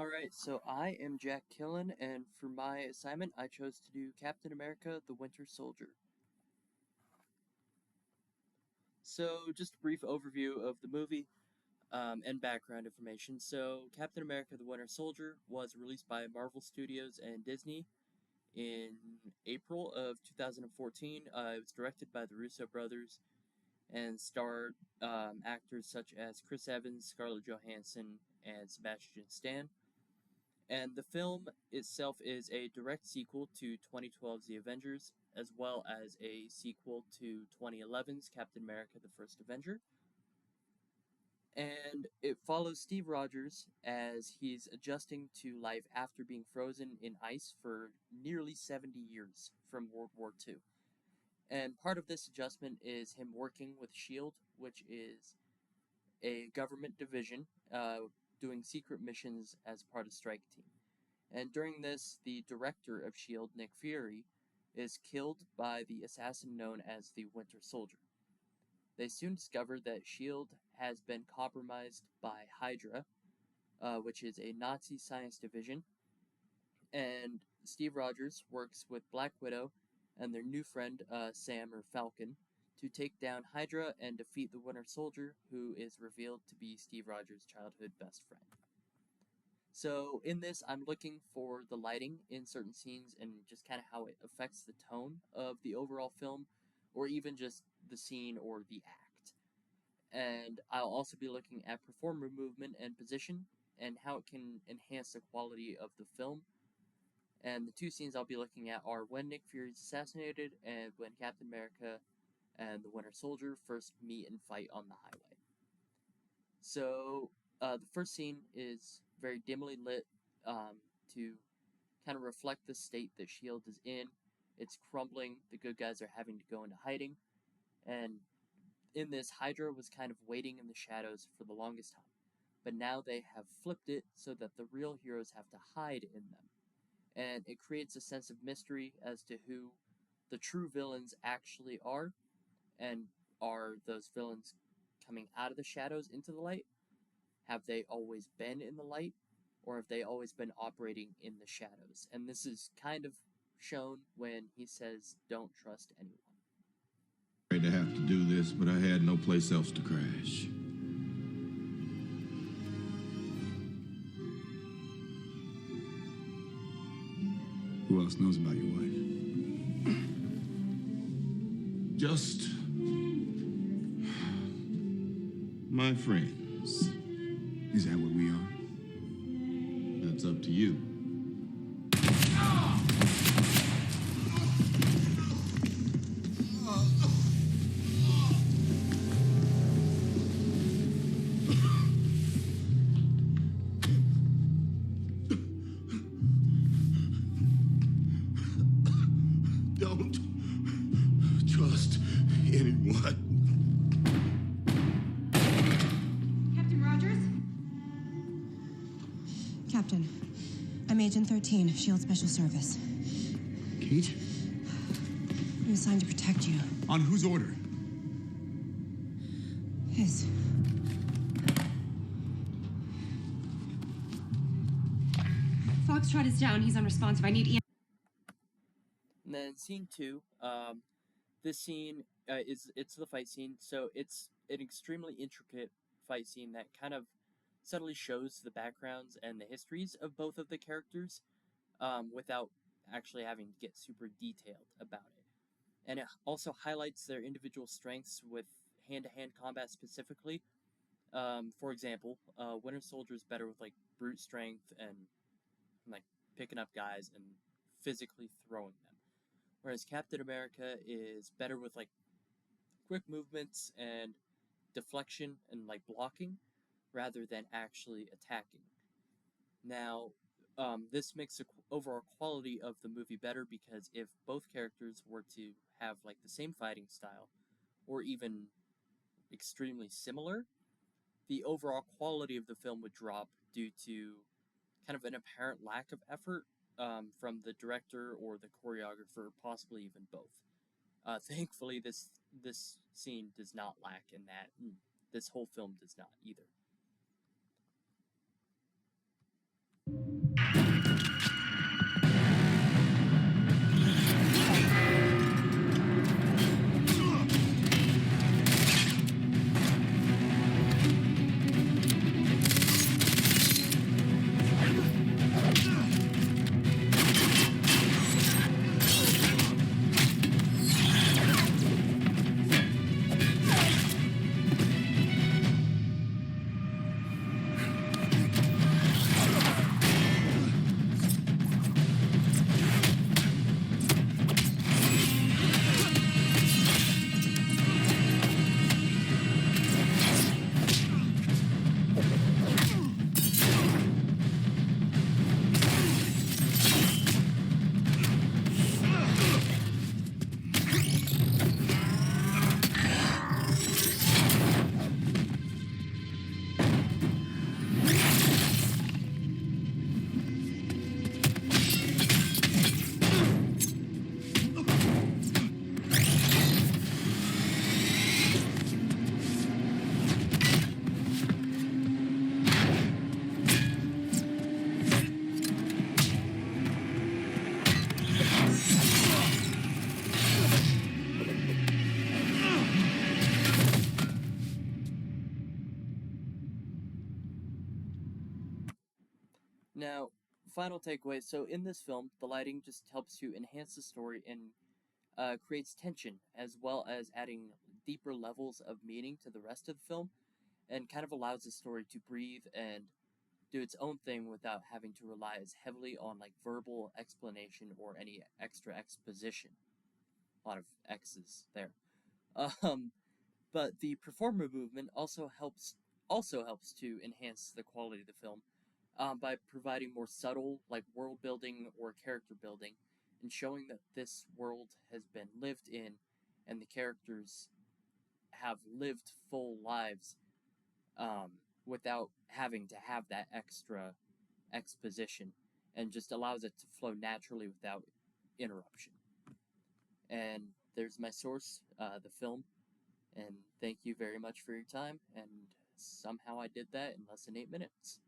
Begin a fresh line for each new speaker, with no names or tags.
Alright, so I am Jack Killen, and for my assignment, I chose to do Captain America: The Winter Soldier. So, just a brief overview of the movie and background information. So, Captain America: The Winter Soldier was released by Marvel Studios and Disney in April of 2014. It was directed by the Russo brothers and starred actors such as Chris Evans, Scarlett Johansson, and Sebastian Stan. And the film itself is a direct sequel to 2012's The Avengers, as well as a sequel to 2011's Captain America: The First Avenger. And it follows Steve Rogers as he's adjusting to life after being frozen in ice for nearly 70 years from World War II. And part of this adjustment is him working with S.H.I.E.L.D., which is a government division doing secret missions as part of Strike Team. And during this, the director of S.H.I.E.L.D., Nick Fury, is killed by the assassin known as the Winter Soldier. They soon discover that S.H.I.E.L.D. has been compromised by Hydra, which is a Nazi science division, and Steve Rogers works with Black Widow and their new friend, Sam or Falcon, to take down Hydra and defeat the Winter Soldier, who is revealed to be Steve Rogers' childhood best friend. So in this, I'm looking for the lighting in certain scenes and just kind of how it affects the tone of the overall film, or even just the scene or the act. And I'll also be looking at performer movement and position and how it can enhance the quality of the film. And the two scenes I'll be looking at are when Nick Fury is assassinated and when Captain America and the Winter Soldier first meet and fight on the highway. So the first scene is very dimly lit to kind of reflect the state that S.H.I.E.L.D. is in. It's crumbling. The good guys are having to go into hiding. And in this, Hydra was kind of waiting in the shadows for the longest time. But now they have flipped it so that the real heroes have to hide in them. And it creates a sense of mystery as to who the true villains actually are. And are those villains coming out of the shadows into the light? Have they always been in the light? Or have they always been operating in the shadows? And this is kind of shown when he says, "Don't trust anyone."
Sorry to have to do this, but I had no place else to crash.
Who else knows about your wife?
Just my friends.
Is that what we are?
That's up to you. Don't trust anyone.
Captain Rogers? Captain, I'm Agent 13, S.H.I.E.L.D. Special Service.
Kate?
I'm assigned to protect you.
On whose order?
His. Foxtrot is down. He's unresponsive. I need Ian.
And then scene 2, this scene it's the fight scene, so it's an extremely intricate fight scene that kind of subtly shows the backgrounds and the histories of both of the characters without actually having to get super detailed about it. And it also highlights their individual strengths with hand-to-hand combat specifically. For example, Winter Soldier is better with like brute strength and like picking up guys and physically throwing them. Whereas Captain America is better with like quick movements and deflection and like blocking rather than actually attacking. Now, this makes the overall quality of the movie better because if both characters were to have like the same fighting style or even extremely similar, the overall quality of the film would drop due to kind of an apparent lack of effort from the director or the choreographer, possibly even both. Thankfully, this scene does not lack in that. This whole film does not either. Now, final takeaway. So in this film, the lighting just helps to enhance the story and creates tension, as well as adding deeper levels of meaning to the rest of the film, and kind of allows the story to breathe and do its own thing without having to rely as heavily on like verbal explanation or any extra exposition. A lot of X's there. Um, but the performer movement also helps to enhance the quality of the film by providing more subtle like world building or character building and showing that this world has been lived in and the characters have lived full lives without having to have that extra exposition, and just allows it to flow naturally without interruption. And there's my source, the film. And thank you very much for your time. And somehow I did that in less than 8 minutes.